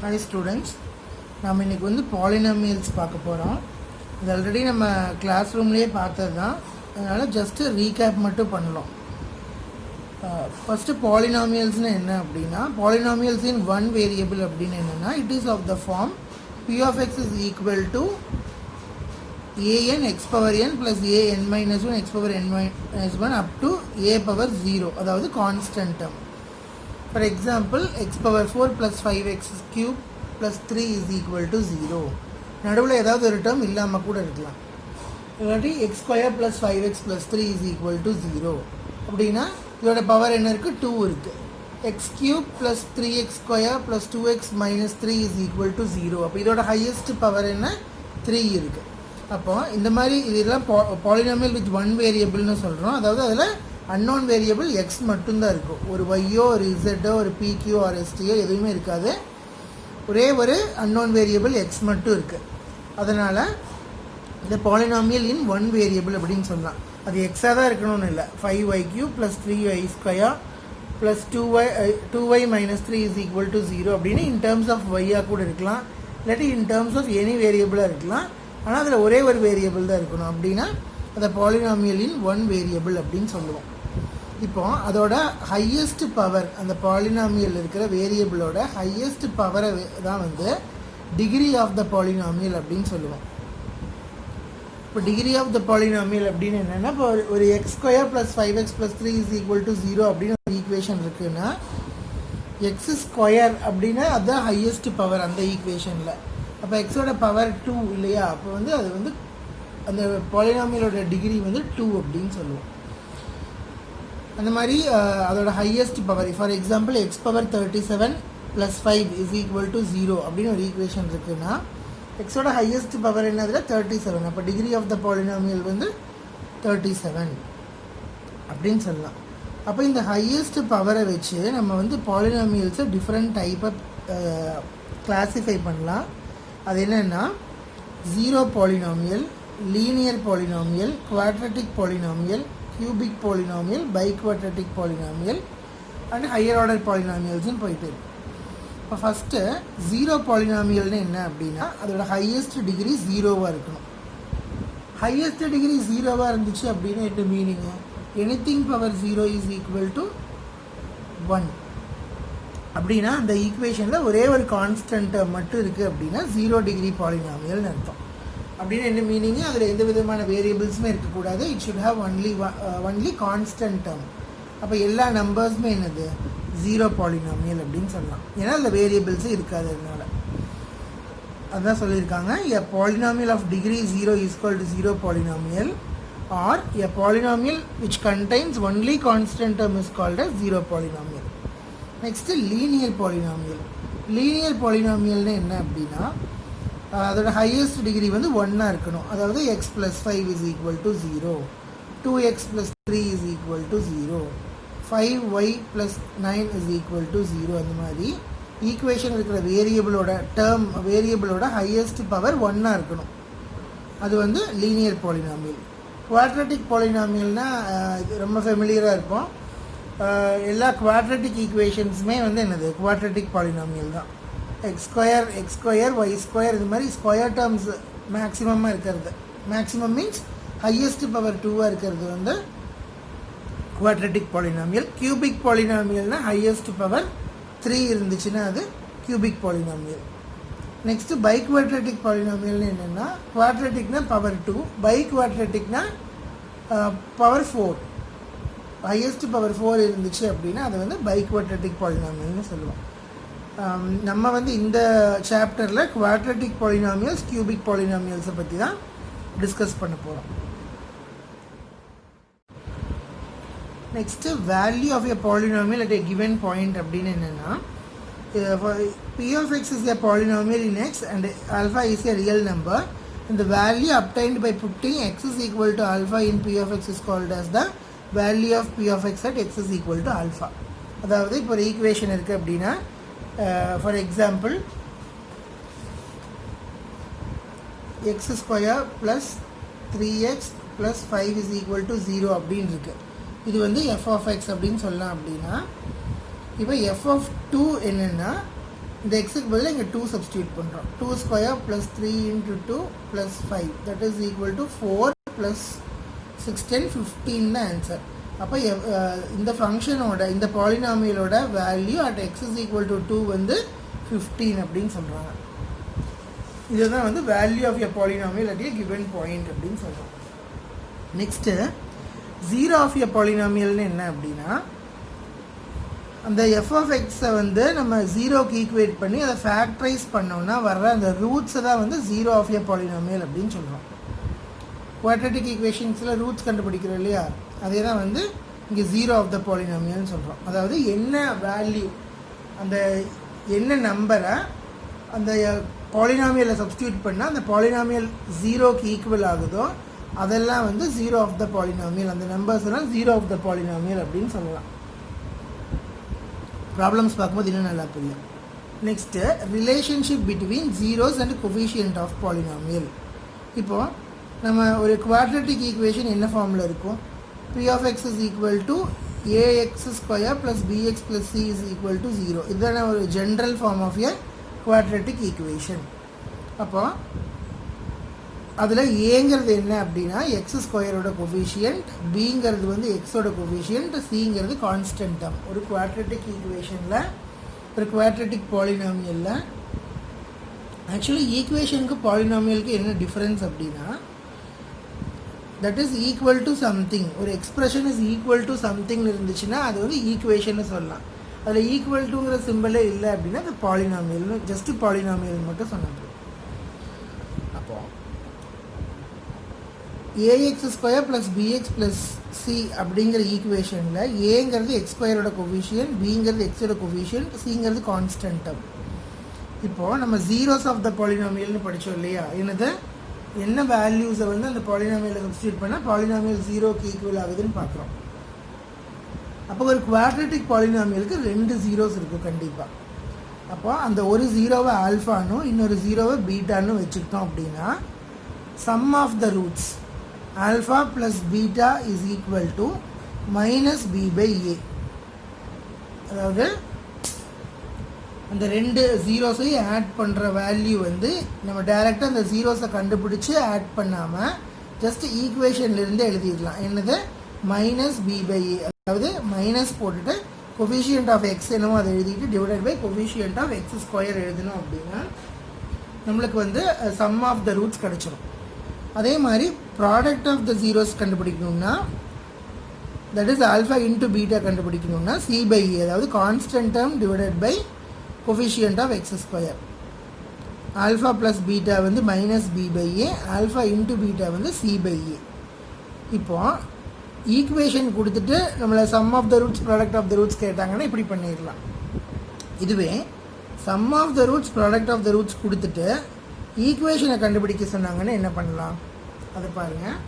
Hi students, நாம் இன்னைக்கு வந்து பாலினாமியல்ஸ் பார்க்க போகிறோம். இது ஆல்ரெடி நம்ம கிளாஸ் ரூம்லேயே பார்த்தது தான். அதனால் ஜஸ்ட்டு ரீகேப் மட்டும் பண்ணலாம். ஃபஸ்ட்டு பாலினாமியல்ஸ்னு என்ன அப்படின்னா, பாலினாமியல்ஸ் இன் ஒன் வேரியபிள் அப்படின்னு என்னென்னா, it is of the form p of x is equal to an x power n plus an minus 1 x power n minus 1 up to a power 0, அதாவது constant term. For example, x power 4 plus 5x cube plus 3 is equal to 0. நடுவில் ஏதாவது ஒரு term இல்லாமல் கூட இருக்கலாம். இல்லாட்டி x square plus 5x plus 3 is equal to 0. அப்படின்னா இதோட பவர் என்ன இருக்குது? 2 இருக்குது. x cube plus 3x square plus 2x minus 3 is equal to 0. அப்போ இதோட ஹையஸ்ட் பவர் என்ன? 3 இருக்குது. அப்போ இந்த மாதிரி இதெல்லாம் பாலினாமியல் வித் ஒன் வேரியபிள்னு சொல்கிறோம். அதாவது அதில் அன்னோன் வேரியபிள் எக்ஸ் மட்டும்தான் இருக்கும். ஒரு ஒய்யோ ஒரு இசட்டோ ஒரு பிக்யூ ஆர் எஸ்டியோ எதுவுமே இருக்காது. ஒரே ஒரு அன்னோன் வேரியபிள் எக்ஸ் மட்டும் இருக்குது. அதனால் இந்த பாலினாமியல் இன் ஒன் வேரியபிள் அப்படின்னு சொல்லலாம். அது எக்ஸாக தான் இருக்கணும்னு இல்லை. 5y³ + 3y² + 2y minus 3 is equal to 0 அப்படின்னு இன் டேர்ம்ஸ் ஆஃப் ஒய்யாக கூட இருக்கலாம். இல்லாட்டி இன் டேர்ம்ஸ் ஆஃப் எனி வேரியபிளாக இருக்கலாம். ஆனால் அதில் ஒரே ஒரு வேரியபிள் தான் இருக்கணும். அப்படின்னா அதை பாலினாமியல் இன் ஒன் வேரியபிள் அப்படின்னு சொல்லுவோம். இப்போ அதோட ஹையஸ்ட் பவர், அந்த பாலினாமியல் இருக்கிற வேரியபிளோட ஹையஸ்ட் பவரை தான் வந்து டிகிரி ஆஃப் த பாலினாமியல் அப்படின்னு சொல்லுவோம். இப்போ டிகிரி ஆஃப் த பாலினாமியல் அப்படின்னு என்னென்னா, இப்போ ஒரு x² + 5x + 3 is equal to 0 அப்படின்னு ஒரு ஈக்குவேஷன் இருக்குன்னா, x² அப்படின்னா அதுதான் ஹையஸ்ட் பவர் அந்த ஈக்குவேஷனில். அப்போ எக்ஸோட பவர் 2 இல்லையா? அப்போ வந்து அது வந்து அந்த பாலினாமியலோட டிகிரி வந்து 2 அப்படின்னு சொல்லுவோம். அந்த மாதிரி அதோட highest power, for example x power 37 + 5 is equal to 0 அப்படின்னு ஒரு ஈக்குவேஷன் இருக்குன்னா, எக்ஸோட ஹையஸ்ட் பவர் என்னதுல 37. அப்போ டிகிரி ஆஃப் த பாலினாமியல் வந்து 37 அப்படின்னு சொல்லலாம். அப்போ இந்த ஹையஸ்ட் பவரை வச்சு நம்ம வந்து பாலினாமியல்ஸை டிஃப்ரெண்ட் டைப்பாக கிளாஸிஃபை பண்ணலாம். அது என்னென்னா, zero polynomial, linear polynomial, quadratic polynomial, cubic polynomial, biquadratic polynomial and higher order polynomialsன்னு போயிட்டு இருக்கு. இப்போ ஃபஸ்ட்டு ஜீரோ பாலினாமியல்னு என்ன அப்படின்னா, அதோட ஹையஸ்ட் டிகிரி 0வாக இருக்கணும். ஹையஸ்ட் டிகிரி 0வாக இருந்துச்சு அப்படின்னு என்ன meaning? Anything power 0 is equal to 1 அப்படின்னா அந்த ஈக்குவேஷனில் ஒரே ஒரு கான்ஸ்டன்ட் மட்டும் இருக்குது அப்படின்னா 0 டிகிரி பாலினாமியல்னு அர்த்தம். அப்படின்னு என்ன மீனிங்கு? அதில் எந்த விதமான வேரியபிள்ஸுமே இருக்கக்கூடாது. It should have only constant term. அப்போ எல்லா நம்பர்ஸுமே என்னது? 0 பாலினாமியல் அப்படின்னு சொல்லலாம். ஏன்னா அதில் வேரியபிள்ஸும் இருக்காது. அதனால அதுதான் சொல்லியிருக்காங்க, a polynomial of degree 0 is equal to 0 polynomial or a polynomial which contains only constant term is called as 0 polynomial. Next linear polynomial. Linear பாலினாமியல்னு என்ன அப்படின்னா, அதோட ஹையஸ்ட் டிகிரி வந்து 1ஆக இருக்கணும். அதாவது x + 5 is equal to 0, 2x + 3 is equal to 0, 5y + 9 is equal to 0. அந்த மாதிரி equation இருக்கிற வேரியபிளோட ஹையஸ்ட் பவர் 1ஆக இருக்கணும். அது வந்து லீனியர் பாலினாமியல். குவாட்ரட்டிக் பாலினாமியல்னால் இது ரொம்ப ஃபெமிலியராக இருக்கும். எல்லா குவாட்ரட்டிக் ஈக்குவேஷன்ஸுமே வந்து என்னது? குவாட்ரட்டிக் பாலினாமியல் தான். x² y² இது மாதிரி ஸ்கொயர் டேர்ம்ஸ் மேக்ஸிமமாக இருக்கிறது. மேக்ஸிமம் மீன்ஸ் ஹையஸ்ட் பவர் 2ஆக இருக்கிறது வந்து குவாட்ரட்டிக் பாலினாமியல். கியூபிக் பாலினாமியல்னால் ஹையஸ்ட் பவர் 3 இருந்துச்சுன்னா அது கியூபிக் பாலினாமியல். நெக்ஸ்ட்டு பைக்வாட்ரட்டிக் பாலினாமியல்னு என்னென்னா, குவாட்ரட்டிக்னா பவர் 2, பைக்வாட்ரட்டிக்னா பவர் 4. ஹையஸ்ட் பவர் 4 இருந்துச்சு அப்படின்னா அது வந்து பைக்வாட்ரட்டிக் பாலினாமியல்னு சொல்லுவோம். நம்ம வந்து இந்த சாப்டரில் குவாட்ரட்டிக் பாலினாமியல்ஸ், கியூபிக் பாலினாமியல்ஸை பற்றி தான் டிஸ்கஸ் பண்ண போகிறோம். Next value of a polynomial at a given point அப்படின்னு என்னென்னா, p of x is a polynomial in x and alpha is a real number and the value obtained by putting x is equal to alpha in p of x is called as the value of p of x at x is equal to alpha. அதாவது இப்போ ஒரு equation இருக்குது அப்படின்னா, for example x² + 3x + 5 is equal to 0 அப்படின்னு இருக்கு. இது வந்து f of x அப்படின்னு சொல்லலாம். அப்படின்னா இப்போ f of 2 என்னென்னா இந்த எக்ஸுக்கு பதில் இங்கே 2 சப்ஸ்டியூட் பண்ணுறோம். 2 square plus 3 into 2 plus 5 that is equal to 4 plus 6 10 15 தான் ஆன்சர். அப்போ இந்த ஃபங்க்ஷனோட இந்த பாலினாமியலோட value at x is equal to 2 வந்து 15 அப்படின்னு சொல்கிறாங்க. இதுதான் வந்து value of a polynomial at a given point அப்படின்னு சொல்கிறோம். நெக்ஸ்ட்டு ஜீரோ ஆஃப் எ பாலினாமியல்னு என்ன அப்படின்னா, அந்த எஃப் ஆஃப் எக்ஸை வந்து நம்ம ஜீரோக்கு ஈக்குவேட் பண்ணி அதை ஃபேக்டரைஸ் பண்ணோம்னா வர்ற அந்த ரூட்ஸை தான் வந்து ஜீரோ ஆஃப் எ பாலினாமியல் அப்படின்னு சொல்கிறோம். குவாட்ரட்டிக் ஈக்குவேஷன்ஸில் ரூட்ஸ் கண்டுபிடிக்கிறோம் இல்லையா, அதே தான் வந்து இங்கே ஜீரோ ஆஃப் த பாலினாமியல்னு சொல்கிறோம். அதாவது என்ன வேல்யூ, அந்த என்ன நம்பரை அந்த பாலினாமியலில் சப்ஸ்டியூட் பண்ணால் அந்த பாலினாமியல் ஜீரோக்கு ஈக்குவல் ஆகுதோ அதெல்லாம் வந்து ஜீரோ ஆஃப் த பாலினாமியல், அந்த நம்பர்ஸ் எல்லாம் ஜீரோ ஆஃப் த பாலினாமியல் அப்படின்னு சொல்லலாம். ப்ராப்ளம்ஸ் பார்க்கும்போது இன்னும் நல்லா புரியும். Next relationship between zeros and coefficient of polynomial. இப்போது நம்ம ஒரு குவாட்ரட்டிக் ஈக்குவேஷன் என்ன ஃபார்மில் இருக்கும், p of x is equal to a x square plus b x plus c is equal to 0. இதுதான ஒரு general form of a quadratic equation. அப்போது அதில் ஏங்கிறது என்ன அப்படின்னா எக்ஸ் ஸ்கொயரோட கோஃபிஷியன்ட், பிங்கிறது வந்து எக்ஸோட கோஃபிஷியன்ட், சிங்கிறது கான்ஸ்டன்ட் டேர்ம். ஒரு குவாட்ரட்டிக் ஈக்குவேஷனில், ஒரு குவாட்ரட்டிக் பாலினாமியலில் ஆக்சுவலி ஈக்குவேஷனுக்கு பாலினாமியலுக்கு என்ன டிஃப்ரென்ஸ் அப்படின்னா, that is equal to something. ஒரு expression is equal to something இருந்துச்சுன்னா அது வந்து ஈக்குவேஷன்னு சொல்லலாம். அதில் ஈக்குவல் டுங்கிற சிம்பிளே இல்லை அப்படின்னா அது பாலினாமியல்னு, ஜஸ்ட் பாலினாமியல் மட்டும் சொன்னது. அப்போது a x square plus b x plus c அப்படிங்கிற ஈக்குவேஷனில் ஏங்கிறது எக்ஸ் ஸ்கொயரோட கோஃபிஷியன்ட், பிங்கிறது எக்ஸோட கோஃபிஷியன்ட், சிங்கிறது கான்ஸ்டன்ட் டேர்ம். இப்போது நம்ம ஜீரோஸ் ஆஃப் த பாலினாமியல்னு படித்தோம் இல்லையா, என்னது என்ன வேல்யூஸை வந்து அந்த பாலினாமியலில் சப்ஸ்டியூட் பண்ணால் பாலினாமியல் ஜீரோக்கு ஈக்குவல் ஆகுதுன்னு பார்க்குறோம். அப்போ ஒரு குவாட்ரட்டிக் பாலினாமியலுக்கு 2 ஜீரோஸ் இருக்கும் கண்டிப்பாக. அப்போ அந்த ஒரு ஜீரோவை ஆல்ஃபானும் இன்னொரு ஜீரோவை பீட்டான்னு வச்சுக்கிட்டோம் அப்படின்னா sum of the roots alpha plus beta is equal to minus b by a. அதாவது அந்த 2 ஜீரோஸையும் ஆட் பண்ணுற வேல்யூ வந்து நம்ம டைரெக்டாக அந்த ஜீரோஸை கண்டுபிடிச்சி ஆட் பண்ணாமல் ஜஸ்ட் ஈக்குவேஷன்லேருந்து எழுதிடலாம். என்னது மைனஸ் பி பை ஏ, அதாவது மைனஸ் போட்டுட்டு கோஃபிஷியன்ட் ஆஃப் எக்ஸ் என்னமோ அதை எழுதிட்டு divided by coefficient of x square எழுதணும் அப்படின்னா நம்மளுக்கு வந்து சம் ஆஃப் த ரூட்ஸ் கிடச்சிடும். அதே மாதிரி ப்ராடக்ட் ஆஃப் த ஜீரோஸ் கண்டுபிடிக்கணும்னா, that is alpha into beta கண்டுபிடிக்கணும்னா சி பை ஏ, அதாவது constant term divided by coefficient of x square. Alpha plus beta வந்து minus b by a, alpha into beta வந்து c by a. இப்போது equation கொடுத்துட்டு நம்மளை sum of the roots product of the roots கேட்டாங்கன்னா இப்படி பண்ணிடலாம். இதுவே sum of the roots product of the roots கொடுத்துட்டு ஈக்குவேஷனை கண்டுபிடிக்க சொன்னாங்கன்னா என்ன பண்ணலாம் அதை பாருங்கள்.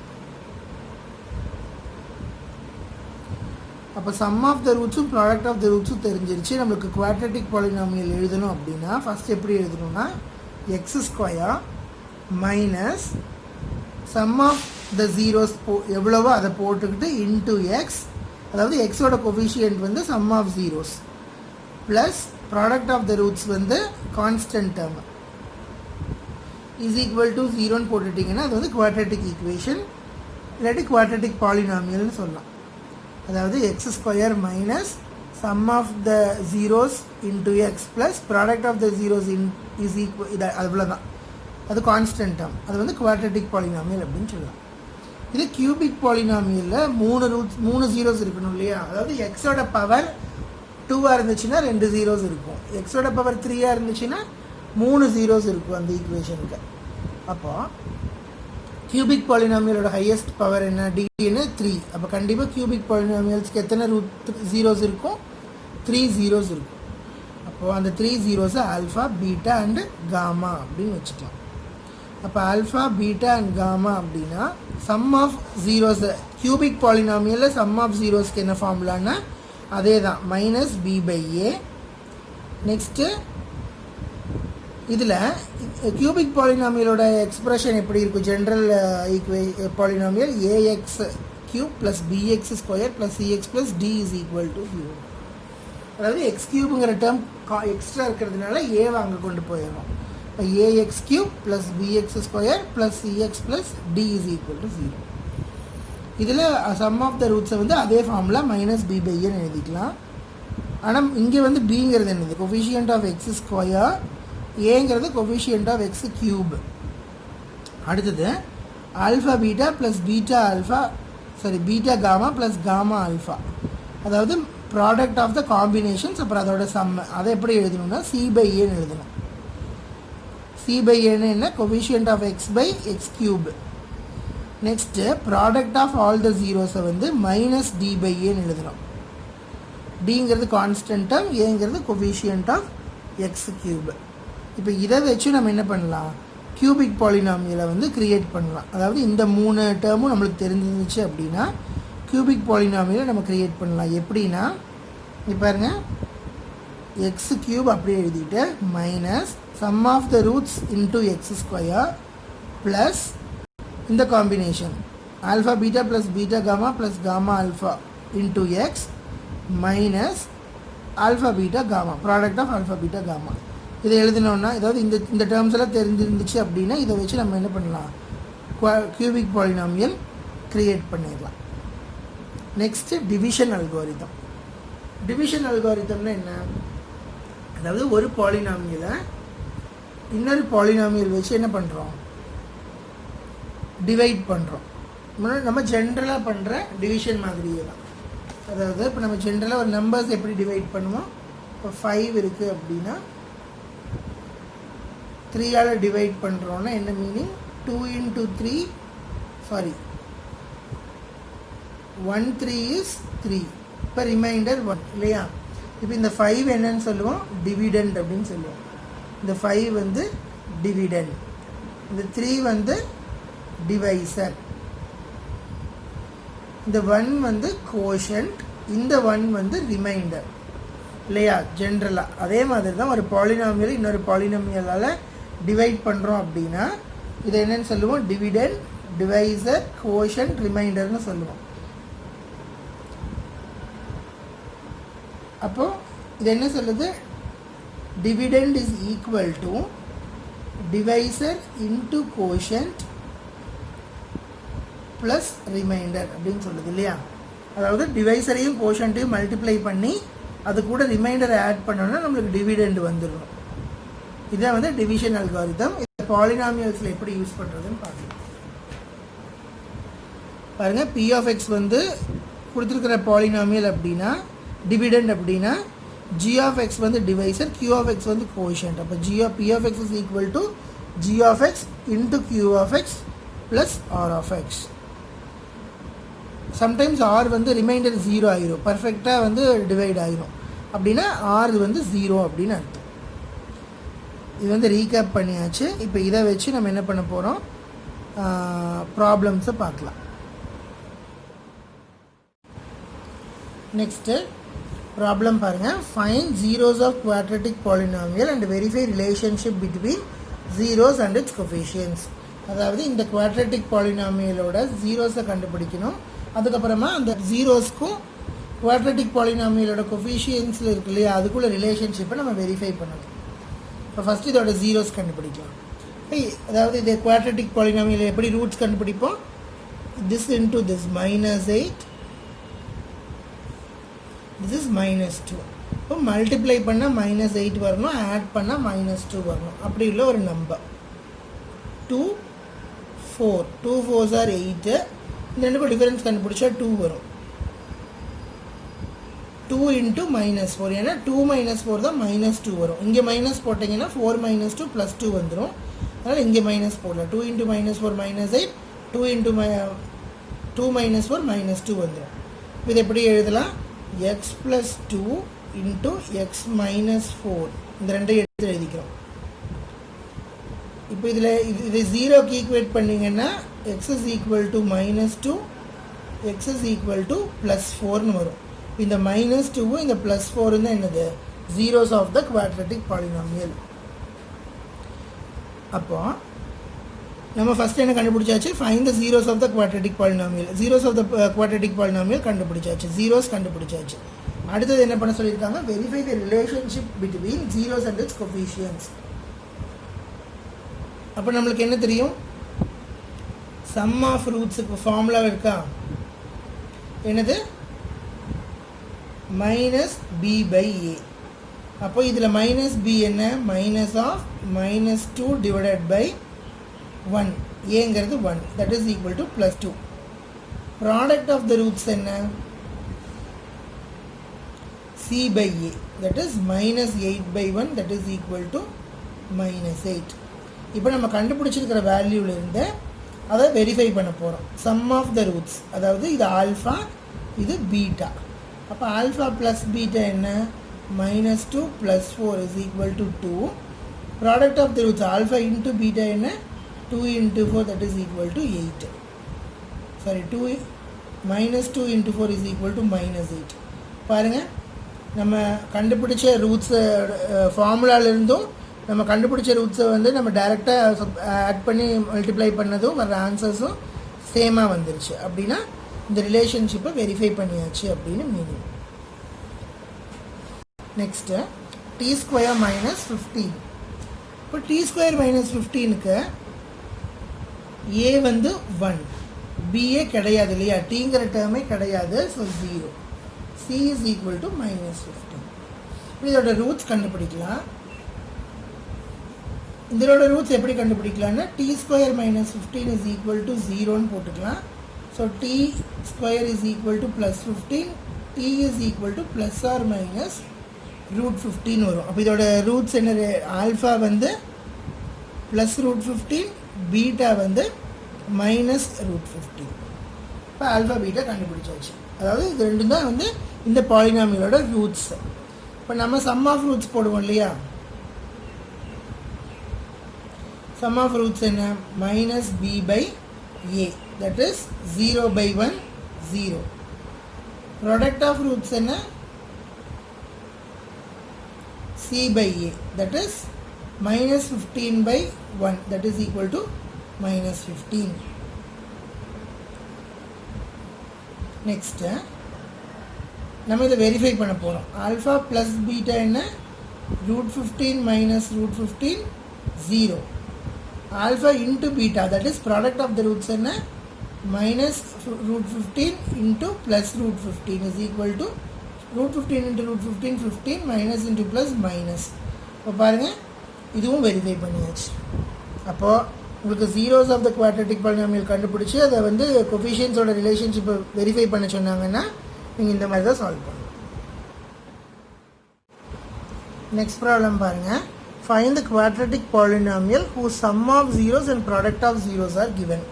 அப்போ சம் ஆஃப் த ரூட்ஸும் ப்ராடக்ட் ஆஃப் த ரூட்ஸும் தெரிஞ்சிருச்சு. நம்மளுக்கு குவாட்ரட்டிக் பாலினாமியல் எழுதணும் அப்படின்னா ஃபஸ்ட் எப்படி எழுதணும்னா x square minus sum of the zeros எவ்வளவோ அதை போட்டுக்கிட்டு இன்டூ எக்ஸ், அதாவது எக்ஸோட கோஃபிஷியன்ட் வந்து sum of zeros plus product of the roots வந்து constant term is equal to 0ன்னு போட்டுட்டிங்கன்னா அது வந்து குவாட்ரட்டிக் ஈக்குவேஷன், இல்லாட்டி குவாட்ரட்டிக் பாலினாமியல்னு சொல்லலாம். அதாவது x square minus sum of the zeros into x plus product of the zeros is equal, இது அவ்வளோதான். அது கான்ஸ்டன்ட் டேர்ம், அது வந்து குவாட்ரட்டிக் பாலினாமியல் அப்படின்னு சொல்லலாம். இது கியூபிக் பாலினாமியலில் 3 ஜீரோஸ் இருக்கணும் இல்லையா, அதாவது எக்ஸோட பவர் 2ஆக இருந்துச்சுன்னா 2 ஜீரோஸ் இருக்கும், எக்ஸோட பவர் 3ஆக இருந்துச்சுன்னா 3 ஜீரோஸ் இருக்கும் அந்த ஈக்குவேஷனுக்கு. அப்போது கியூபிக் பாலினாமியலோட ஹையஸ்ட் பவர் என்ன, டின்னு 3. அப்போ கண்டிப்பாக கியூபிக் பாலினாமியல்ஸ்க்கு எத்தனை ஜீரோஸ் இருக்கும், 3 ஜீரோஸ் இருக்கும். அப்போது அந்த 3 ஜீரோஸை ஆல்ஃபா பீட்டா அண்டு காமா அப்படின்னு வச்சுக்கலாம். அப்போ ஆல்ஃபா பீட்டா அண்ட் காமா அப்படின்னா சம் ஆஃப் ஜீரோஸ், கியூபிக் பாலினாமியலில் சம் ஆஃப் ஜீரோஸ்க்கு என்ன ஃபார்முலான்னா அதே தான் minus b by a. Next இதில் கியூபிக் பாலினாமியலோட எக்ஸ்பிரஷன் எப்படி இருக்கும், general polynomial a x cube plus b x square plus c x plus d is equal to 0. அதாவது எக்ஸ் கியூபுங்கிற டேர்ம் எக்ஸ்ட்ரா இருக்கிறதுனால ஏவை அங்கே கொண்டு போயிடணும். இப்போ a x cube plus b x square plus c x plus d is equal to 0. இதில் சம் ஆஃப் த ரூட்ஸை வந்து அதே ஃபார்மில் மைனஸ் பி பை ஏன்னு எழுதிக்கலாம். ஆனால் இங்கே வந்து பிங்கிறது என்னது, கொஃபிஷியன்ட் ஆஃப் எக்ஸ் ஸ்கொயர், ஏங்கிறது கொஃபிஷியன்ட் ஆஃப் எக்ஸ் கியூப். அடுத்தது alpha beta plus beta alpha beta gamma plus gamma alpha, அதாவது ப்ராடக்ட் ஆஃப் த காம்பினேஷன்ஸ். அப்புறம் அதோட சம் அதை எப்படி எழுதணும்னா சி பை ஏன்னு எழுதணும். சி பை ஏன்னு என்ன, coefficient of x by x cube. Next product of all the ஜீரோஸை வந்து மைனஸ் டி பை ஏன்னு எழுதணும். டிங்கிறது கான்ஸ்டன்ட்டம், ஏங்கிறது கொஃபிஷியன்ட் ஆஃப் எக்ஸ் கியூப். இப்போ இதை வச்சு நம்ம என்ன பண்ணலாம், கியூபிக் பாலினாமியலை வந்து க்ரியேட் பண்ணலாம். அதாவது இந்த 3 டேர்மும் நம்மளுக்கு தெரிஞ்சிருந்துச்சு அப்படின்னா கியூபிக் பாலினாமியலை நம்ம க்ரியேட் பண்ணலாம். எப்படின்னா இப்போ பாருங்கள், எக்ஸ் கியூப் அப்படியே எழுதிட்டு minus sum of the roots into x square plus இந்த combination alpha beta plus beta gamma plus gamma alpha into x minus alpha beta gamma, product of alpha beta gamma. இதை எழுதினோன்னா, ஏதாவது இந்த terms எல்லாம் தெரிஞ்சிருந்துச்சு அப்படின்னா இதை வச்சு நம்ம என்ன பண்ணலாம், கியூபிக் பாலினாமியல் க்ரியேட் பண்ணிடலாம். Next division algorithm. டிவிஷன் அல்காரிதம்னா என்ன, அதாவது ஒரு பாலினாமியலை இன்னொரு பாலினாமியல் வச்சு என்ன பண்ணுறோம், டிவைட் பண்ணுறோம். நம்ம ஜென்ரலாக பண்ணுற டிவிஷன் மாதிரியே தான். அதாவது இப்போ நம்ம ஜென்ரலாக ஒரு நம்பர்ஸ் எப்படி டிவைட் பண்ணுவோம், இப்போ 5 இருக்குது அப்படின்னா 3ஆல் டிவைட் பண்ணுறோன்னா என்ன மீனிங், 2 into 3 1 3 is 3, இப்போ ரிமைண்டர் 1 இல்லையா. இப்போ இந்த 5 என்னன்னு சொல்லுவோம், டிவிடெண்ட் அப்படின்னு சொல்லுவோம். இந்த 5 வந்து டிவிடெண்ட், இந்த 3 வந்து டிவைசர், இந்த 1 வந்து கோஷன்ட், இந்த 1 வந்து ரிமைண்டர் இல்லையா. ஜென்ரலாக அதே மாதிரி தான் ஒரு பாலினாமியல் இன்னொரு பாலினாமியலால் டிவைட் பண்ணுறோம் அப்படின்னா இதை என்னென்னு சொல்லுவோம், டிவிடெண்ட், டிவைசர், கோஷன்ட், ரிமைண்டர்னு சொல்லுவோம். அப்போது இது என்ன சொல்லுது, dividend is equal to divisor into quotient plus reminder அப்படின்னு சொல்லுது இல்லையா. அதாவது டிவைசரையும் கோஷன்ட்டையும் மல்டிப்ளை பண்ணி அது கூட ரிமைண்டரை ஆட் பண்ணோன்னா நம்மளுக்கு டிவிடெண்ட் வந்துடும். இதை வந்து டிவிஷன் அல்காரிதம். இந்த பாலினாமியல்ஸில் எப்படி யூஸ் பண்ணுறதுன்னு பார்க்கலாம். பாருங்கள், பி ஆஃப் எக்ஸ் வந்து கொடுத்துருக்கிற பாலினாமியல் அப்படின்னா டிவிடெண்ட் அப்படின்னா ஜி ஆஃப் எக்ஸ் வந்து டிவைசர், கியூ ஆஃப் எக்ஸ் வந்து கோஷன்ட். அப்போ p of x is equal to g of x into q of x plus r of x. Sometimes r வந்து remainder 0 ஆயிரும், பர்ஃபெக்டாக வந்து டிவைட் ஆயிரும். அப்படின்னா ஆர் வந்து 0 அப்படின்னு அர்த்தம். இது வந்து ரீகேப் பண்ணியாச்சு. இப்போ இதை வச்சு நம்ம என்ன பண்ண போகிறோம், ப்ராப்ளம்ஸை பார்க்கலாம். நெக்ஸ்ட்டு ப்ராப்ளம் பாருங்கள், find zeros of quadratic polynomial and verify relationship between zeros and its coefficients. அதாவது இந்த குவாட்ரட்டிக் பாலினாமியலோட ஜீரோஸை கண்டுபிடிக்கணும். அதுக்கப்புறமா அந்த ஜீரோஸ்க்கும் குவாட்ரட்டிக் பாலினாமியலோட கொஃபிஷியன்ஸில் இருக்கு இல்லையா, அதுக்குள்ள ரிலேஷன்ஷிப்பை நம்ம வெரிஃபை பண்ணணும். இப்போ ஃபஸ்ட்டு இதோட ஜீரோஸ் கண்டுபிடிக்கலாம். அதாவது இது குவாட்ரட்டிக் பாலினாமியல் எப்படி ரூட்ஸ் கண்டுபிடிப்போம், this into this -8, this is -2. இப்போ மல்டிப்ளை பண்ணால் -8 வரணும், ஆட் பண்ணால் -2 வரணும். அப்படி உள்ள ஒரு நம்பர் 2 4, 2 4s are 8. இந்த ரெண்டுக்கும் டிஃபரன்ஸ் கண்டுபிடிச்சா 2 வரும். 2 into -4, ஏன்னா 2 - 4 தான் -2 வரும். இங்கே மைனஸ் போட்டிங்கன்னா 4 - 2 +2 வந்துடும். அதனால் இங்கே மைனஸ் போடலாம். 2 into -4 -8, 2 into 2 - 4 -2 வந்துடும். இது எப்படி எழுதலாம், x plus 2 into x minus 4, இந்த ரெண்டையும் எடுத்து எழுதிக்கிறோம். இப்போ இதில் இது 0க்கு ஈக்குவேட் பண்ணிங்கன்னா x is equal to -2, x is equal to +4னு வரும். இந்த -2 இந்த +4 தான் என்னது, zeros of the quadratic polynomial. அப்போ நம்ம ஃபஸ்ட் என்ன கண்டுபிடிச்சாச்சு, find the zeros of the quadratic polynomial. Zeros of the quadratic polynomial கண்டுபிடிச்சாச்சு, ஜீரோஸ் கண்டுபிடிச்சாச்சு. அடுத்தது என்ன பண்ண சொல்லியிருக்காங்க, verify the relationship between zeros and its coefficients. அப்போ நம்மளுக்கு என்ன தெரியும், சம் ஆஃப் ரூட்ஸுக்கு ஃபார்முலா இருக்கா, என்னது மைனஸ் பி பை ஏ. அப்போ இதில் மைனஸ் பி என்ன, minus of minus 2 divided by 1, ஏங்கிறது 1, that is equal to plus 2. Product of the roots என்ன, c by a, that is minus 8 by 1, that is equal to minus 8. இப்போ நம்ம கண்டுபிடிச்சிருக்கிற வேல்யூலேருந்து அதை verify பண்ண போகிறோம். சம் ஆஃப் த ரூட்ஸ், அதாவது இது alpha, இது பீட்டா. அப்போ ஆல்ஃபா ப்ளஸ் பீட்டா என்ன, minus 2 plus 4 is equal to 2. Product of the roots alpha into beta என்ன, 2 into 4, that is equal to 8. Sorry, 2 minus 2 into 4 is equal to minus 8. பாருங்கள், நம்ம கண்டுபிடிச்ச ரூட்ஸை ஃபார்முலாவிலேருந்தும் நம்ம கண்டுபிடிச்ச ரூட்ஸை வந்து நம்ம டைரெக்டாக ஆட் பண்ணி மல்டிப்ளை பண்ணதும் வர ஆன்சர்ஸும் சேமாக வந்துருச்சு. அப்படின்னா இந்த ரிலேஷன்ஷிப்பை வெரிஃபை பண்ணியாச்சு அப்படின்னு meaning. Next t square minus 15. இப்போ டி ஸ்கொயர் மைனஸ் 15க்கு ஏ வந்து 1, பிஏ கிடையாது இல்லையா, டீங்கிற டேர்மே கிடையாது, so 0. c is equal to minus 15. இதோட ரூட்ஸ் கண்டுபிடிக்கலாம். இதோட ரூட்ஸ் எப்படி கண்டுபிடிக்கலாம்னா, t square minus 15 is equal to 0ன்னு போட்டுக்கலாம். So t square is equal to plus 15, t is equal to plus or minus root 15 வரும். அப்போ இதோட ரூட்ஸ் என்ன, ஆல்ஃபா வந்து ப்ளஸ் ரூட் 15, பீட்டா வந்து மைனஸ் ரூட் 15. இப்போ ஆல்ஃபா பீட்டா கண்டுபிடிச்சாச்சு. அதாவது இது ரெண்டும் தான் வந்து இந்த பாலினாமியலோட ரூட்ஸ். இப்போ நம்ம சம் ஆஃப் ரூட்ஸ் போடுவோம் இல்லையா, சம் ஆஃப் ரூட்ஸ் என்ன, minus b by a, that is 0 by 1 0. Product of roots என்ன, c by a, that is minus 15 by 1, that is equal to minus 15. Next நம்ம இதை வெரிஃபை பண்ண போகிறோம். ஆல்ஃபா ப்ளஸ் பீட்டா என்ன, root 15 minus root 15 0. Alpha into beta, that is product of the roots என்ன, minus root 15 into plus root 15 is equal to root 15 into root 15 15, minus into plus minus. இப்போ பாருங்கள், இதுவும் verify பண்ணியாச்சு. அப்போது உங்களுக்கு zeros of the quadratic polynomial கண்டுபிடிச்சி அதை வந்து கோஎஃபிஷியன்ட்ஸோட ரிலேஷன்ஷிப்பை வெரிஃபை பண்ண சொன்னாங்கன்னா நீங்கள் இந்த மாதிரி தான் சால்வ் பண்ணணும். நெக்ஸ்ட் ப்ராப்ளம் பாருங்கள். Find the quadratic polynomial whose sum of zeros and product of zeros are given.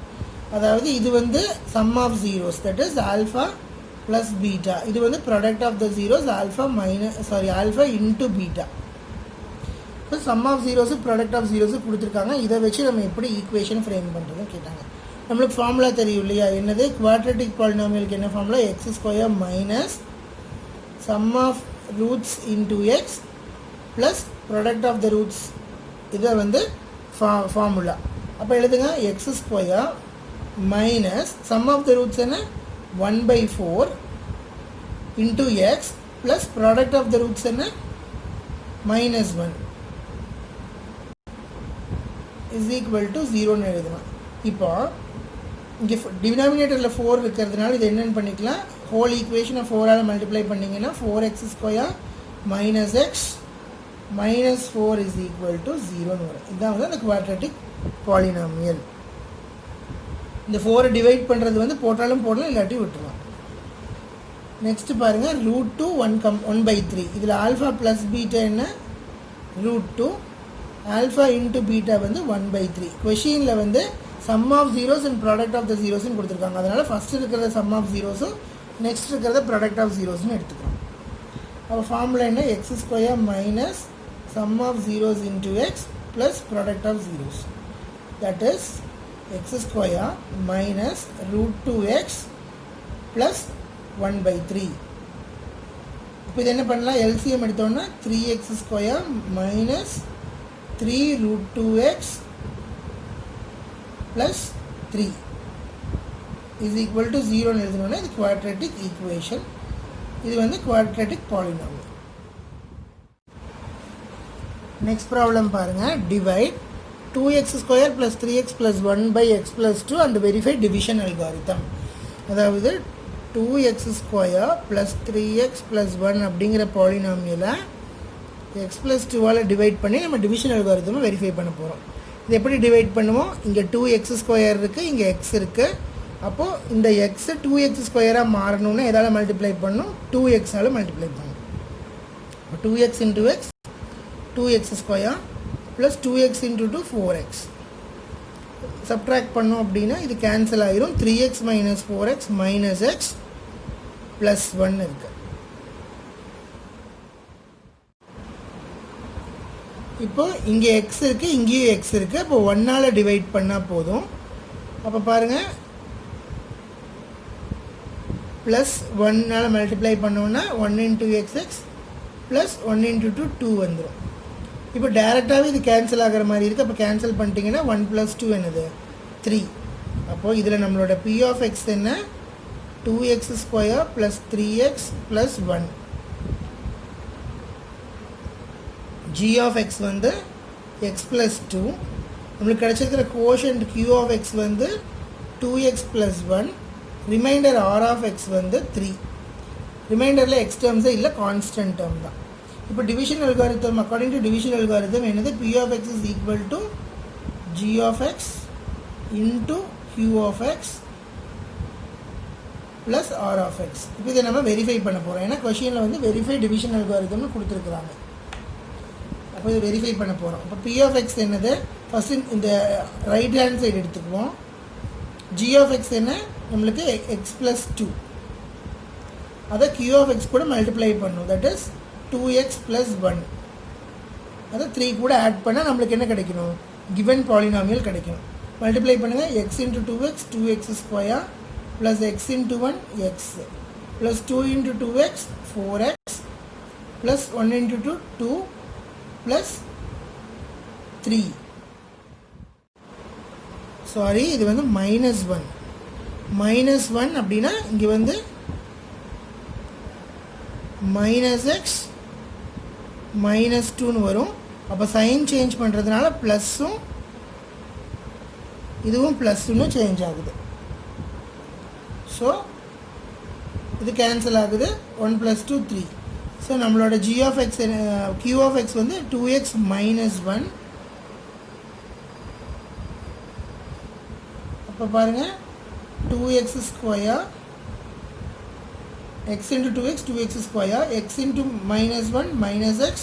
அதாவது இது வந்து sum of zeros, that is alpha plus beta. இது வந்து product of the zeros alpha into beta. இப்போ some of zeros product of zeros கொடுத்துருக்காங்க. இதை வச்சு நம்ம எப்படி ஈக்குவேஷன் ஃப்ரேம் பண்ணுறதுன்னு கேட்டாங்க. நம்மளுக்கு ஃபார்முலா தெரியும் இல்லையா, என்னது, குவாட்ரட்டிக் பாலினாமியலுக்கு என்ன formula, x square minus sum of roots into x plus product of the roots. இதை வந்து ஃபார்முலா. அப்போ எழுதுங்க, x square minus sum of the roots என்ன, 1/4 into x plus product of the roots என்ன, -1 இஸ் ஈக்குவல் டு 0ன்னு எழுதலாம். இப்போ இங்கே டினாமினேட்டரில் 4 இருக்கிறதுனால இது என்னென்னு பண்ணிக்கலாம், ஹோல் ஈக்குவேஷனை 4ஆல் மல்டிப்ளை பண்ணிங்கன்னா 4x square minus x minus 4 is equal to 0ன்னு வரும். இதுதான் வந்து அந்த குவாட்ரட்டிக் பாலினாமியல். இந்த 4 டிவைட் பண்ணுறது வந்து போட்டாலும் போடலாம், இல்லாட்டி விட்டுருலாம். நெக்ஸ்ட் பாருங்கள், √2 1/3. இதில் ஆல்ஃபா ப்ளஸ் பீட்டா என்ன, √2, ஆல்ஃபா இன்ட்டு பீட்டா வந்து 1/3. கொஷினில் வந்து sum of zeros and product of the ஜீரோஸ்ன்னு கொடுத்துருக்காங்க. அதனால் ஃபஸ்ட் இருக்கிறத சம் ஆஃப் ஜீரோஸும் நெக்ஸ்ட் இருக்கிறத ப்ராடக்ட் ஆஃப் ஜீரோஸ்னு எடுத்துக்கிறோம். அப்போ ஃபார்முலா என்ன, x square minus sum of zeros into x plus product of zeros, that is x square minus √2x plus 1/3. இப்போ இது என்ன பண்ணலாம், எல்சிஎம் எடுத்தோன்னா 3x square minus 3√2x plus 3 is equal to 0ன்னு எழுதணுன்னா இது குவாட்ரட்டிக் ஈக்குவேஷன். இது வந்து குவாட்ரேட்டிக் பாலினாமியல். நெக்ஸ்ட் ப்ராப்ளம் பாருங்கள். Divide 2x² + 3x + 1/x + 2 and verify division algorithm. அதாவது 2x² + 3x + 1 அப்படிங்கிற பாலினாமியலை x + 2ஆல் டிவைட் பண்ணி நம்ம டிவிஷன் அல்காரிதமை வெரிஃபை பண்ண போகிறோம். இது எப்படி டிவைட் பண்ணுவோம்? இங்கே 2x² இருக்குது, இங்கே x இருக்குது. அப்போது இந்த x 2x² மாறணும்னா எதால் மல்டிப்ளை பண்ணணும்? 2xஆல் மல்டிப்ளை பண்ணணும். இப்போ 2x × x 2x² + 2x × 2 4x. Subtract பண்ணோம் அப்படின்னா இது கேன்சல் ஆகிரும். 3x - 4x - x + 1 இருக்குது. இப்போ இங்கே x இருக்குது, இங்கேயும் x இருக்குது. அப்போ 1ஆல் டிவைட் பண்ணால் போதும். அப்போ பாருங்கள், ப்ளஸ் 1ஆல் மல்டிப்ளை பண்ணோன்னா 1 × xx + 1 × 2 2 வந்துடும். இப்போ டேரெக்டாகவே இது கேன்சல் ஆகிற மாதிரி இருக்குது. அப்போ கேன்சல் பண்ணிட்டீங்கன்னா 1 + 2 என்னது? 3. அப்போது இதில் நம்மளோட p of x என்ன? 2x² + 3x + 1. g of x வந்து x + 2. நம்மளுக்கு கிடச்சிருக்கிற கோஷன்ட் q of x வந்து 2x + 1. Reminder r of x வந்து 3. ரிமைண்டரில் x டேர்ம்ஸே இல்லை, கான்ஸ்டன்ட் டேர்ம் தான். இப்போ division algorithm, according to division algorithm என்னது? p of x = g of x × q of x + r of x. இப்போ இதை நம்ம வெரிஃபை பண்ண போகிறோம். ஏன்னா கொஷினில் வந்து வெரிஃபை டிவிஷன் அல்காரிதம்னு கொடுத்துருக்குறாங்க. அப்போ இதை வெரிஃபை பண்ண போகிறோம். இப்போ p of x என்னது? ஃபஸ்ட்டு இந்த ரைட் ஹேண்ட் சைடு எடுத்துக்குவோம். g of x என்ன? நம்மளுக்கு x + 2. அதை q of x கூட மல்டிப்ளை பண்ணும். That is 2x + 1. அதை 3 கூட ஆட் பண்ணால் நம்மளுக்கு என்ன கிடைக்கணும்? கிவன் பாலினாமியல் கிடைக்கும். மல்டிப்ளை பண்ணுங்கள். x × 2x 2x² + x × 1 x + 2 × 2x 4x + 1 × 2 2 + 3. Sorry, இது வந்து -1. -1 அப்படின்னா இங்கே வந்து -x -2ன்னு வரும். அப்போ சைன் சேஞ்ச் பண்ணுறதுனால ப்ளஸ்ஸும் இதுவும் +1 சேஞ்ச் ஆகுது. ஸோ இது கேன்சல் ஆகுது. 1 + 2 3. ஸோ நம்மளோட g of x q of x வந்து 2x - 1. அப்போ பாருங்கள், 2x² x × 2x 2x², x × -1 - x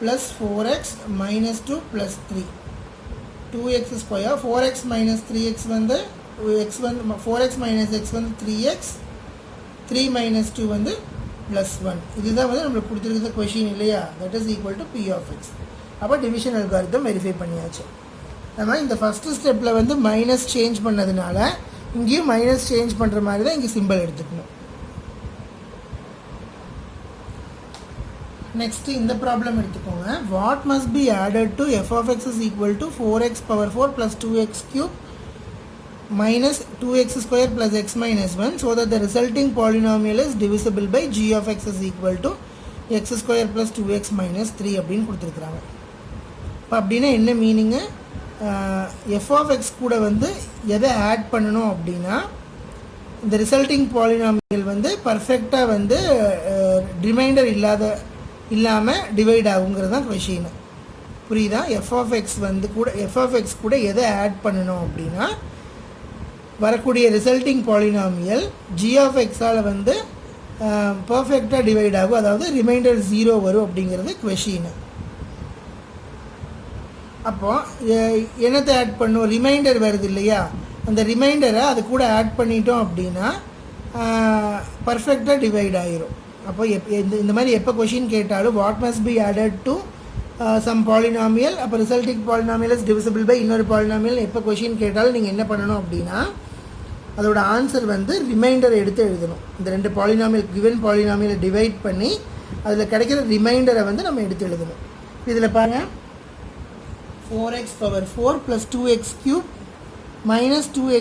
+ 4x - 2 + 3. 2x², 4x - 3x வந்து x வந்து 4x - x வந்து 3x, 3 - 2 வந்து +1. இதுதான் வந்து நம்மளுக்கு கொடுத்துருக்குற கொஷின் இல்லையா? That is equal to p of x. அப்போ டிவிஷன் அல்காரிதம் வெரிஃபை பண்ணியாச்சு. நம்ம இந்த ஃபஸ்ட்டு ஸ்டெப்பில் வந்து மைனஸ் சேஞ்ச் பண்ணதுனால இங்கேயும் மைனஸ் சேஞ்ச் பண்ணுற மாதிரி தான் இங்கே சிம்பிள் எடுத்துக்கணும். நெக்ஸ்ட்டு இந்த ப்ராப்ளம் எடுத்துக்கோங்க. What must be added to f of x = 4x⁴ + 2x³ - 2x² + x - 1 so that the resulting polynomial is divisible by g of x = x² + 2x - 3 அப்படின்னு கொடுத்துருக்குறாங்க. இப்போ அப்படின்னா என்ன மீனிங்கு? f of x கூட வந்து எதை ஆட் பண்ணணும் அப்படின்னா இந்த ரிசல்ட்டிங் பாலினாமியல் வந்து பர்ஃபெக்டாக வந்து ரிமைண்டர் இல்லாமல் டிவைட் ஆகுங்கிறது தான் கொஷின். புரியுதா? f of x கூட எதை ஆட் பண்ணணும் அப்படின்னா வரக்கூடிய ரிசல்ட்டிங் பாலினாமியல் g of xஆல் வந்து பர்ஃபெக்டாக டிவைட் ஆகும், அதாவது ரிமைண்டர் 0 வரும் அப்படிங்கிறது கொஷின். அப்போது என்னத்தை ஆட் பண்ணும்? ரிமைண்டர் வருது இல்லையா? அந்த ரிமைண்டரை அது கூட ஆட் பண்ணிட்டோம் அப்படின்னா பர்ஃபெக்டாக டிவைட் ஆகிரும். அப்போ இந்த மாதிரி எப்போ கொஷின் கேட்டாலும் what must be added to some polynomial, அப்போ resulting polynomial is divisible by இன்னொரு பாலினாமியல் எப்போ கொஷின் கேட்டாலும் நீங்கள் என்ன பண்ணணும் அப்படின்னா அதோட ஆன்சர் வந்து ரிமைண்டரை எடுத்து எழுதணும். இந்த ரெண்டு பாலினாமியல் கிவன் பாலினாமியலை டிவைட் பண்ணி அதில் கிடைக்கிற ரிமைண்டரை வந்து நம்ம எடுத்து எழுதணும். இதில் பாருங்கள், 4x⁴ + 2x³ - 2x²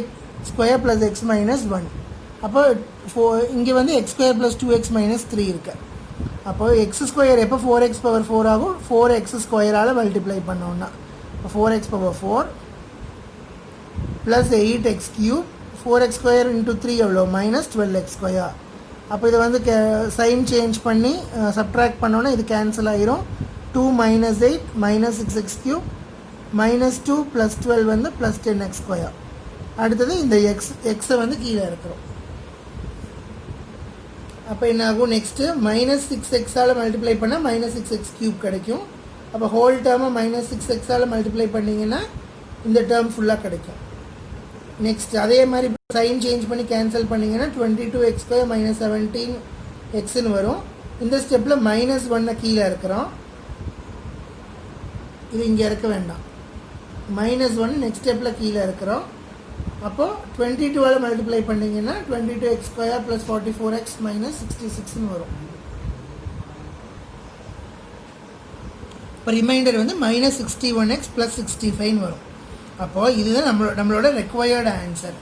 + x - 1. அப்போ இங்கே வந்து X square plus 2x minus 3 இருக்குது. அப்போ எக்ஸ் ஸ்கொயர் எப்போ 4x பவர் 4 ஆகும்? 4x ஸ்கொயரால் மல்டிப்ளை பண்ணோன்னா இப்போ 4x power 4 plus 8x cube 4x square into 3 எவ்வளோ? Minus 12x square. அப்போ இதை வந்து சைன் சேஞ்ச் பண்ணி சப்ட்ராக்ட் பண்ணோன்னா இது கேன்சல் ஆகிரும். 2 minus 8 minus 6x cube minus 2 plus 12 வந்து ப்ளஸ் 10x ஸ்கொயர். அடுத்தது இந்த எக்ஸை வந்து கீழே இருக்கிறோம். அப்போ என்ன ஆகும்? நெக்ஸ்ட்டு மைனஸ் 6xஆல் மல்டிப்ளை பண்ணால் மைனஸ் 6x கியூப் கிடைக்கும். அப்போ ஹோல் டேர்மை மைனஸ் 6xஆல் மல்டிப்ளை பண்ணிங்கன்னா இந்த டேர்ம் ஃபுல்லாக கிடைக்கும். நெக்ஸ்ட் அதே மாதிரி சைன் சேஞ்ச் பண்ணி கேன்சல் பண்ணிங்கன்னா 22x ஸ்கொயர் மைனஸ் 17xன்னு வரும். இந்த ஸ்டெப்பில் மைனஸ் 1 கீழே இருக்கிறோம். இது இங்கே இருக்க வேண்டாம். மைனஸ் 1 நெக்ஸ்ட் ஸ்டெப்பில் கீழே இருக்கிறோம். அப்போது 22ஆல் மல்டிப்ளை பண்ணிங்கன்னா 22x square plus 44x minus 66ன்னு வரும். இப்போ ரிமைண்டர் வந்து மைனஸ் 61x ப்ளஸ் 65ன்னு வரும். அப்போது இதுதான் நம்மளோட ரெக்வயர்டு ஆன்சர்.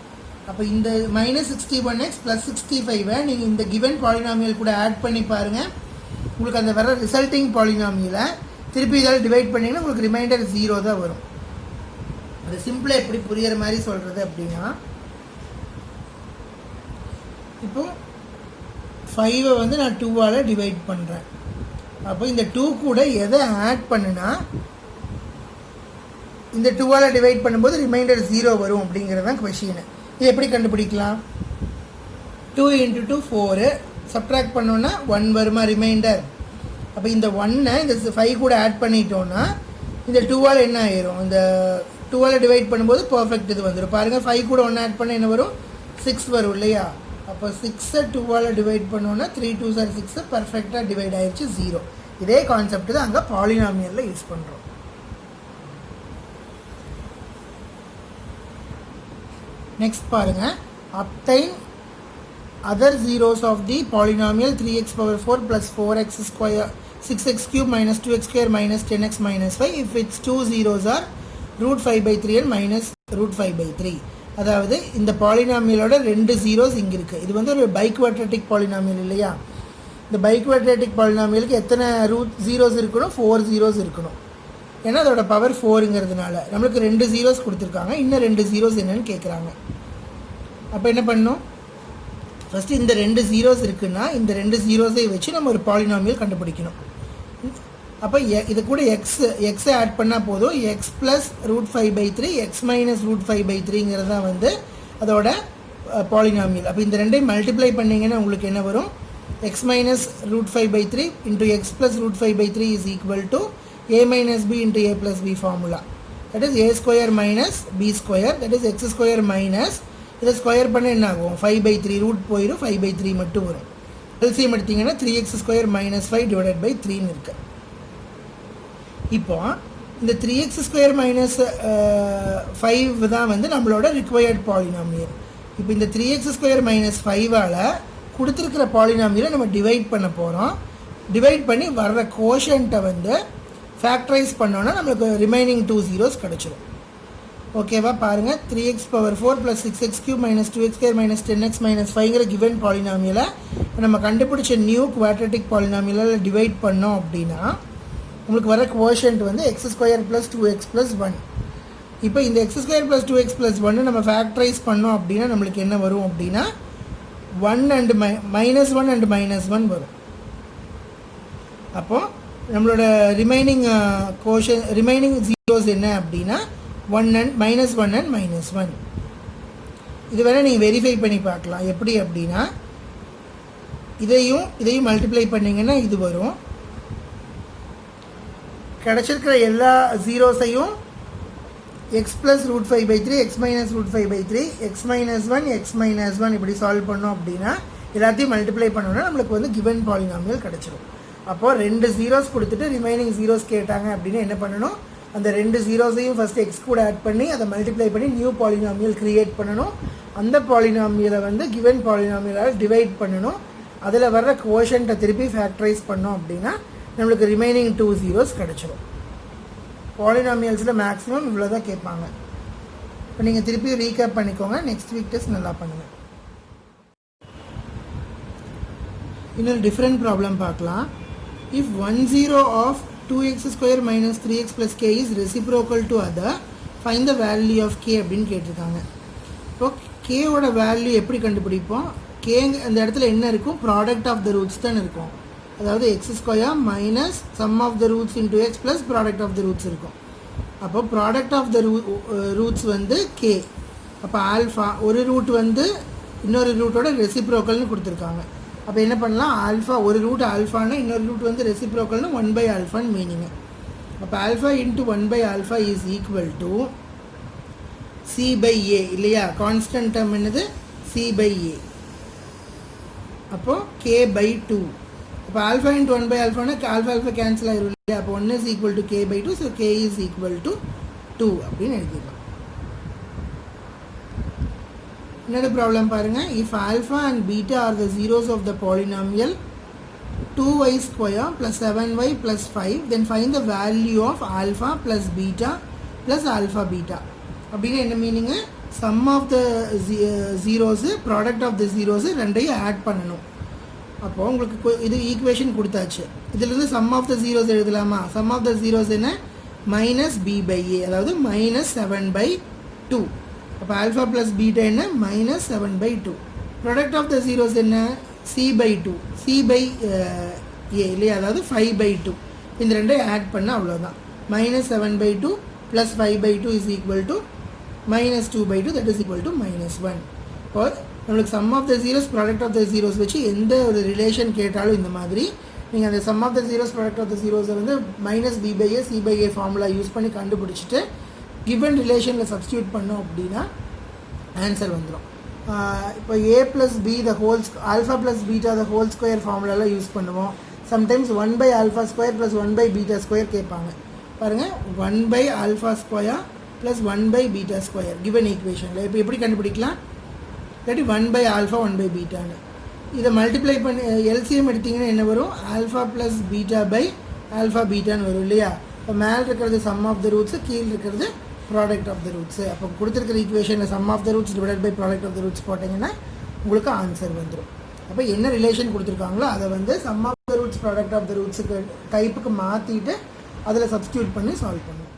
அப்போ இந்த மைனஸ் 61x ப்ளஸ் 65ஐ நீங்கள் இந்த கிவன் பாலினாமியல் கூட ஆட் பண்ணி பாருங்கள். உங்களுக்கு அந்த வர ரிசல்ட்டிங் பாலினாமியலை திருப்பி இதால் டிவைட் பண்ணிங்கன்னா உங்களுக்கு ரிமைண்டர் 0 தான் வரும். அது சிம்பிளாக எப்படி புரிகிற மாதிரி சொல்கிறது அப்படின்னா, இப்போது 5ஐ வந்து நான் 2ஆல் டிவைட் பண்ணுறேன். அப்போ இந்த 2 கூட எதை ஆட் பண்ணுனா இந்த 2ஆல் டிவைட் பண்ணும்போது ரிமைண்டர் 0 வரும் அப்படிங்கிறது தான் கொஷின். இது எப்படி கண்டுபிடிக்கலாம்? 2 × 2 4 சப்ட்ராக்ட் பண்ணோன்னா 1 வருமா ரிமைண்டர்? அப்போ இந்த 1ஐ இந்த 5 கூட ஆட் பண்ணிட்டோன்னா இந்த 2ஆல் என்ன ஆயிரும்? இந்த 2ஆல் டிவைட் பண்ணும்போது பர்ஃபெக்ட் இது வந்துடும். பாருங்கள் 5 கூட 1 ஆட் பண்ண என்ன வரும்? 6 வரும் இல்லையா? அப்போ 6ஐ 2ஆல் டிவைட் பண்ணோன்னா 3 2s are 6 பர்ஃபெக்டாக டிவைட் ஆகிடுச்சு 0. இதே கான்செப்ட் தான் அங்கே பாலினாமியலில் யூஸ் பண்ணுறோம். நெக்ஸ்ட் பாருங்கள், obtain other zeros of the polynomial 3x power 4 plus 4x square 6x cube minus 2x square minus 10x minus 5 if its two zeros are root 5 by 3 and minus root 5 by 3. அதாவது இந்த பாலினாமியலோட 2 zeros இங்கே இருக்குது. இது வந்து ஒரு பைக்வாட்ரேட்டிக் polynomial இல்லையா? இந்த பைக்வாட்ரேட்டிக் பாலினாமியலுக்கு எத்தனை ரூட் ஜீரோஸ் இருக்கணும்? 4 ஜீரோஸ் இருக்கணும். ஏன்னா அதோட பவர் 4ங்கிறதுனால நம்மளுக்கு 2 ஜீரோஸ் கொடுத்துருக்காங்க. இன்னும் 2 ஜீரோஸ் என்னன்னு கேட்குறாங்க. அப்போ என்ன பண்ணணும்? ஃபஸ்ட்டு இந்த 2 ஜீரோஸ் இருக்குன்னா இந்த 2 ஜீரோஸை வச்சு நம்ம ஒரு பாலினாமியல் கண்டுபிடிக்கணும். அப்போ இது கூட எக்ஸை ஆட் பண்ணால் போதும். X plus root 5 by 3 x minus root 5 by 3ங்கிறது தான் வந்து அதோட பாலினாமியல். அப்போ இந்த ரெண்டையும் மல்டிப்ளை பண்ணிங்கன்னா உங்களுக்கு என்ன வரும்? X minus root 5 by 3 into x plus root 5 by 3 is equal to a minus b into a plus b formula. That is a square minus b square. That is x square minus இதை square பண்ண என்ன ஆகும்? 5 by 3 root போயிடும். 5 by 3 மட்டும் வரும். LCM எடுத்திங்கன்னா 3x square minus 5 divided by 3ன்னு இருக்கு. இப்போ இந்த 3x ஸ்கொயர் மைனஸ் 5 தான் வந்து நம்மளோட ரிக்வயர்ட் பாலினாமியல். இப்போ இந்த 3x ஸ்கொயர் மைனஸ் 5ஆல் கொடுத்துருக்கிற பாலினாமியலை நம்ம டிவைட் பண்ண போகிறோம். டிவைட் பண்ணி வர்ற கோஷன்ட்டை வந்து ஃபேக்டரைஸ் பண்ணோன்னா நம்மளுக்கு ரிமைனிங் 2 ஜீரோஸ் கிடச்சிடும். ஓகேவா? பாருங்கள், 3x power 4 plus 6x cube minus 2x square minus 10x minus 5ங்கிற கிவன் பாலினாமியலை நம்ம கண்டுபிடிச்ச நியூ குவாட்ரேட்டிக் பாலினாமியலால் டிவைட் பண்ணோம் அப்படின்னா உங்களுக்கு வர கோஷன்ட் வந்து x square plus 2x plus 1. இப்போ இந்த x square plus 2x plus 1 நம்ம ஃபேக்டரைஸ் பண்ணோம் அப்படின்னா நம்மளுக்கு என்ன வரும் அப்படின்னா 1 அண்டு மைனஸ் 1 அண்டு மைனஸ் 1 வரும். அப்போது நம்மளோட ரிமைனிங் ஜீரோஸ் என்ன அப்படின்னா 1 அண்ட் மைனஸ் 1 அண்ட் மைனஸ் 1. இது வேணால் நீங்கள் வெரிஃபை பண்ணி பார்க்கலாம். எப்படி அப்படின்னா இதையும் மல்டிப்ளை பண்ணிங்கன்னா இது வரும். கிடச்சிருக்கிற எல்லா ஜீரோஸையும் x plus root 5 by 3 x minus root 5 by 3 x minus 1 x minus 1 இப்படி சால்வ் பண்ணோம் அப்படின்னா எல்லாத்தையும் மல்டிப்ளை பண்ணோன்னா நம்மளுக்கு வந்து கிவன் பாலினாமியல் கிடச்சிரும். அப்போது 2 ஜீரோஸ் கொடுத்துட்டு ரிமைனிங் ஜீரோஸ் கேட்டாங்க அப்படின்னு என்ன பண்ணணும்? அந்த 2 ஜீரோஸையும் ஃபஸ்ட்டு எக்ஸ் கூட ஆட் பண்ணி அதை மல்டிப்ளை பண்ணி நியூ பாலினாமியல் க்ரியேட் பண்ணணும். அந்த பாலினாமியலை வந்து கிவன் பாலினாமியலால் டிவைட் பண்ணணும். அதில் வர்ற கோஷன்ட்டை திருப்பி ஃபேக்டரைஸ் பண்ணோம் அப்படின்னா நம்மளுக்கு ரிமைனிங் 2 ஜீரோஸ் கிடச்சிரும். பாலினாமியல்ஸில் மேக்ஸிமம் இவ்வளோ தான் கேட்பாங்க. இப்போ நீங்கள் திருப்பி ரீகேப் பண்ணிக்கோங்க. நெக்ஸ்ட் வீக் டெஸ்ட் நல்லா பண்ணுங்கள். இன்னொரு டிஃப்ரெண்ட் ப்ராப்ளம் பார்க்கலாம். If 10 of 2x square minus 3x plus k is reciprocal to other, find the value of k அப்படின்னு கேட்டிருக்காங்க. இப்போ கேவோட வேல்யூ எப்படி கண்டுபிடிப்போம்? கேங்க அந்த இடத்துல என்ன இருக்கும்? ப்ராடக்ட் ஆஃப் த ரூட்ஸ் தான் இருக்கும். அதாவது x square minus sum of the roots into x plus product of the roots இருக்கும். அப்போ ப்ராடக்ட் ஆஃப் த ரூட்ஸ் வந்து கே. அப்போ ஆல்ஃபா ஒரு ரூட் வந்து இன்னொரு ரூட்டோட ரெசிப்ரோக்கல்னு கொடுத்துருக்காங்க. அப்போ என்ன பண்ணலாம்? ஆல்ஃபா ஒரு ரூட் ஆல்ஃபானா இன்னொரு ரூட் வந்து ரெசிப்ரோக்கல்னு 1/ஆல்ஃபான்னு மீனிங்கு. அப்போ ஆல்ஃபா இன்ட்டு 1/ஆல்ஃபா இஸ் ஈக்குவல் டு C/A இல்லையா? கான்ஸ்டன்ட் டேர்ம் என்னது? C/A. அப்போது K/2. அப்போ ஆல்ஃபா இன்ட்டு 1/ஆல்ஃபானா ஆல்ஃபா கேன்சல் ஆகிரும் இல்லையா? அப்போ 1 is equal to K/2. So K is equal to 2 அப்படின்னு எழுதிடலாம். இன்னொரு ப்ராப்ளம் பாருங்கள். If alpha and beta are the zeros of the polynomial 2y square plus 7y plus 5 then find the value of alpha plus beta plus alpha beta. அப்படின்னு என்ன meaning? Sum of the zeros product of the zeros ரெண்டையும் add பண்ணணும். அப்போது உங்களுக்கு இது equation கொடுத்தாச்சு. இதுலேருந்து sum of the zeros எழுதலாமா? சம் ஆஃப் த ஜீரோஸ் என்ன? மைனஸ் B/A, அதாவது மைனஸ் 7/2. அப்போ ஆல்ஃபா ப்ளஸ் பீட்டா என்ன? Minus 7/2. Product of the zeros என்ன? C/2 C/A இல்லையா? அதாவது 5/2. இந்த ரெண்டையும் ஆட் பண்ணால் அவ்வளோதான். Minus 7/2 plus 5/2 is equal to minus 2/2, that is equal to -1. இப்போ நம்மளுக்கு sum of the zeros product of the zeros வச்சு எந்த ஒரு ரிலேஷன் கேட்டாலும் இந்த மாதிரி நீங்கள் அந்த sum of the zeros product of the ஜீரோஸை வந்து minus B/A C/A formula use பண்ணி கண்டுபிடிச்சிட்டு கிவன் ரிலேஷனில் சப்ஸ்டியூட் பண்ணோம் அப்படின்னா ஆன்சர் வந்துடும். இப்போ A plus B the whole alpha plus beta the whole square ஃபார்முலாலாம் யூஸ் பண்ணுவோம். சம்டைம்ஸ் 1/ஆல்ஃபா ஸ்கொயர் ப்ளஸ் 1/பீட்டா ஸ்கொயர் கேட்பாங்க. பாருங்கள், 1/ஆல்ஃபா ஸ்கொயர் ப்ளஸ் 1/பீட்டா ஸ்கொயர் கிவன் ஈக்குவேஷனில் இப்போ எப்படி கண்டுபிடிக்கலாம்? இல்லாட்டி 1/ஆல்ஃபா 1/பீட்டான்னு இதை மல்டிப்ளை பண்ணி எல்சிஎம் எடுத்திங்கன்னா என்ன வரும்? Alpha plus beta by alpha பீட்டான்னு வரும் இல்லையா? இப்போ மேலே இருக்கிறது சம் ஆஃப் த ரூட்ஸு, கீழே இருக்கிறது ப்ராடக்ட் ஆஃப் த ரூட்ஸு. அப்போ கொடுத்துருக்கிற ஈக்குவேஷனில் sum of the roots divided by product of the roots போட்டிங்கன்னா உங்களுக்கு ஆன்சர் வந்துடும். அப்போ என்ன ரிலேஷன் கொடுத்துருக்காங்களோ அதை வந்து sum of the roots product of the ரூட்ஸுக்கு டைப்புக்கு மாற்றிட்டு அதில் சப்ஸ்டியூட் பண்ணி சால்வ் பண்ணுவோம்.